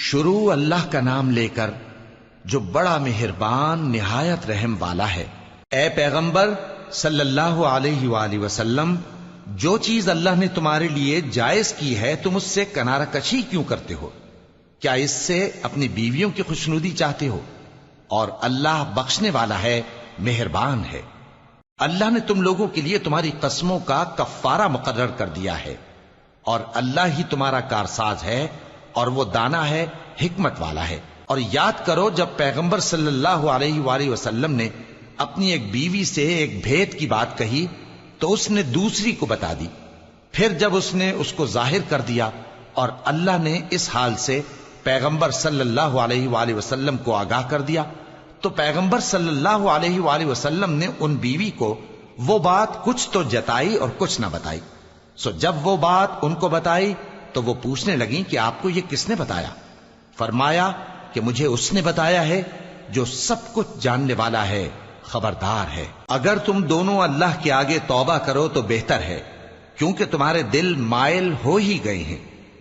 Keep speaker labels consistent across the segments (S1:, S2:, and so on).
S1: شروع اللہ کا نام لے کر جو بڑا مہربان نہایت رحم والا ہے۔ اے پیغمبر صلی اللہ علیہ وآلہ وسلم، جو چیز اللہ نے تمہارے لیے جائز کی ہے تم اس سے کنارہ کشی کیوں کرتے ہو؟ کیا اس سے اپنی بیویوں کی خوشنودی چاہتے ہو؟ اور اللہ بخشنے والا ہے، مہربان ہے۔ اللہ نے تم لوگوں کے لیے تمہاری قسموں کا کفارہ مقرر کر دیا ہے، اور اللہ ہی تمہارا کارساز ہے، اور وہ دانا ہے، حکمت والا ہے۔ اور یاد کرو جب پیغمبر صلی اللہ علیہ وآلہ وسلم نے اپنی ایک بیوی سے ایک بھید کی بات کہی تو اس نے دوسری کو بتا دی، پھر جب اس نے اس کو ظاہر کر دیا اور اللہ نے اس حال سے پیغمبر صلی اللہ علیہ وآلہ وسلم کو آگاہ کر دیا تو پیغمبر صلی اللہ علیہ وآلہ وسلم نے ان بیوی کو وہ بات کچھ تو جتائی اور کچھ نہ بتائی۔ سو جب وہ بات ان کو بتائی تو وہ پوچھنے لگیں کہ آپ کو یہ کس نے بتایا؟ فرمایا کہ مجھے اس نے بتایا ہے جو سب کچھ جاننے والا ہے، خبردار ہے۔ اگر تم دونوں اللہ کے آگے توبہ کرو تو بہتر ہے، کیونکہ تمہارے دل مائل ہو ہی گئے ہیں،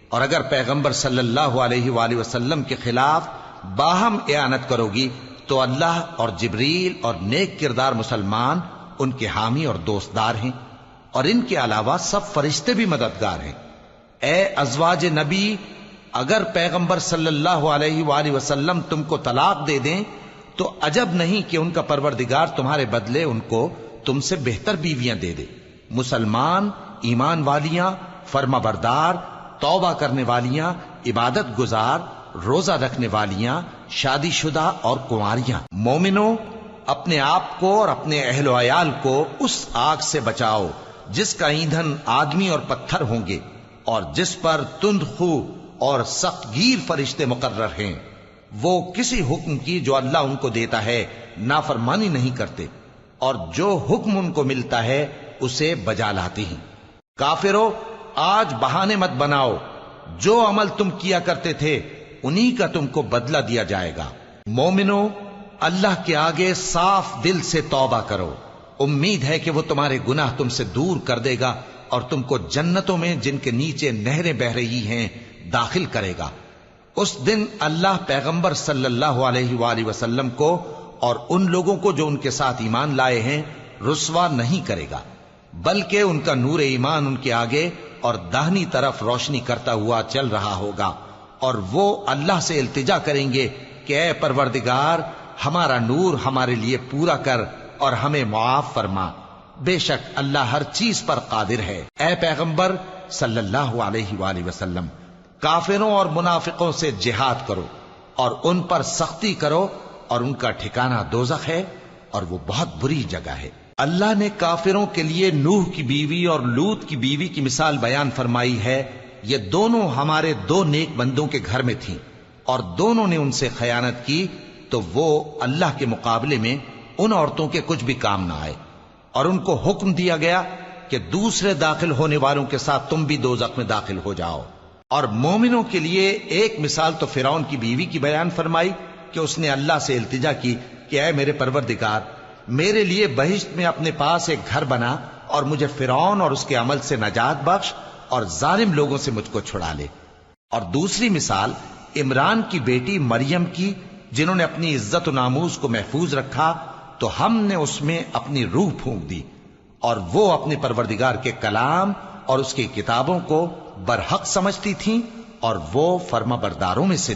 S1: اور اگر پیغمبر صلی اللہ علیہ وآلہ وسلم کے خلاف باہم اعانت کرو گی تو اللہ اور جبریل اور نیک کردار مسلمان ان کے حامی اور دوستدار ہیں، اور ان کے علاوہ سب فرشتے بھی مددگار ہیں۔ اے ازواج نبی، اگر پیغمبر صلی اللہ علیہ وآلہ وسلم تم کو طلاق دے دیں تو عجب نہیں کہ ان کا پروردگار تمہارے بدلے ان کو تم سے بہتر بیویاں دے دے، مسلمان، ایمان والیاں، فرما بردار، توبہ کرنے والیاں، عبادت گزار، روزہ رکھنے والیاں، شادی شدہ اور کنواریاں۔ مومنوں، اپنے آپ کو اور اپنے اہل و عیال کو اس آگ سے بچاؤ جس کا ایندھن آدمی اور پتھر ہوں گے، اور جس پر تند خو اور سخت گیر فرشتے مقرر ہیں۔ وہ کسی حکم کی جو اللہ ان کو دیتا ہے نافرمانی نہیں کرتے، اور جو حکم ان کو ملتا ہے اسے بجا لاتے ہیں۔ کافرو، آج بہانے مت بناؤ، جو عمل تم کیا کرتے تھے انہی کا تم کو بدلہ دیا جائے گا۔ مومنو، اللہ کے آگے صاف دل سے توبہ کرو، امید ہے کہ وہ تمہارے گناہ تم سے دور کر دے گا اور تم کو جنتوں میں جن کے نیچے نہریں بہ رہی ہیں داخل کرے گا۔ اس دن اللہ پیغمبر صلی اللہ علیہ وآلہ وسلم کو اور ان لوگوں کو جو ان کے ساتھ ایمان لائے ہیں رسوا نہیں کرے گا، بلکہ ان کا نور ایمان ان کے آگے اور داہنی طرف روشنی کرتا ہوا چل رہا ہوگا، اور وہ اللہ سے التجا کریں گے کہ اے پروردگار، ہمارا نور ہمارے لیے پورا کر اور ہمیں معاف فرما، بے شک اللہ ہر چیز پر قادر ہے۔ اے پیغمبر صلی اللہ علیہ وآلہ وسلم، کافروں اور منافقوں سے جہاد کرو اور ان پر سختی کرو، اور ان کا ٹھکانہ دوزخ ہے اور وہ بہت بری جگہ ہے۔ اللہ نے کافروں کے لیے نوح کی بیوی اور لوط کی بیوی کی مثال بیان فرمائی ہے۔ یہ دونوں ہمارے دو نیک بندوں کے گھر میں تھیں، اور دونوں نے ان سے خیانت کی تو وہ اللہ کے مقابلے میں ان عورتوں کے کچھ بھی کام نہ آئے، اور ان کو حکم دیا گیا کہ دوسرے داخل ہونے والوں کے ساتھ تم بھی دوزخ میں داخل ہو جاؤ۔ اور مومنوں کے لیے ایک مثال تو فرعون کی بیوی کی بیان فرمائی کہ اس نے اللہ سے التجا کی کہ اے میرے پروردگار، میرے لیے بہشت میں اپنے پاس ایک گھر بنا اور مجھے فرعون اور اس کے عمل سے نجات بخش اور ظالم لوگوں سے مجھ کو چھڑا لے۔ اور دوسری مثال عمران کی بیٹی مریم کی، جنہوں نے اپنی عزت و ناموس کو محفوظ رکھا تو ہم نے اس میں اپنی روح پھونک دی، اور وہ اپنے پروردگار کے کلام اور اس کی کتابوں کو برحق سمجھتی تھیں، اور وہ فرما برداروں میں سے